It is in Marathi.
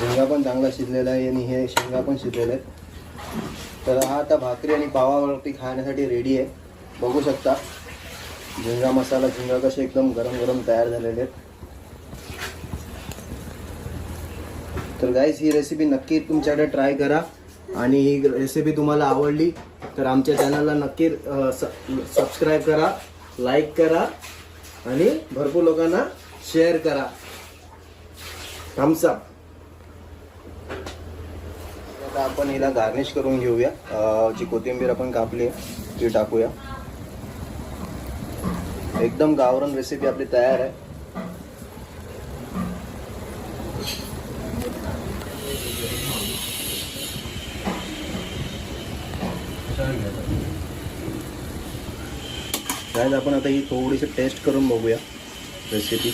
झिंगा पण चांगला शिजलेला आहे आणि हे शेंगा पण शिजलेले आहेत. तर हा आता भाकरी आणि पावावरती खाण्यासाठी रेडी आहे. बघू शकता झिंगा मसाला, झिंगा कसे एकदम गरम गरम तयार झालेले आहेत. तर गाईस ही रेसिपी नक्की तुमच्याकडे ट्राय करा आणि ही रेसिपी तुम्हाला आवडली तर आमच्या चॅनलला नक्की सबस्क्राईब करा, लाईक करा आणि भरपूर लोकांना शेअर करा. Thumbs up. आता आपण हिला गार्निश करून घेऊया. जी कोथिंबीर आपण कापली ती टाकूया. एकदम गावरान रेसिपी आपली तयार आहे. गाइस आपण आता ही थोडीशी टेस्ट करून बघूया रेसिपी.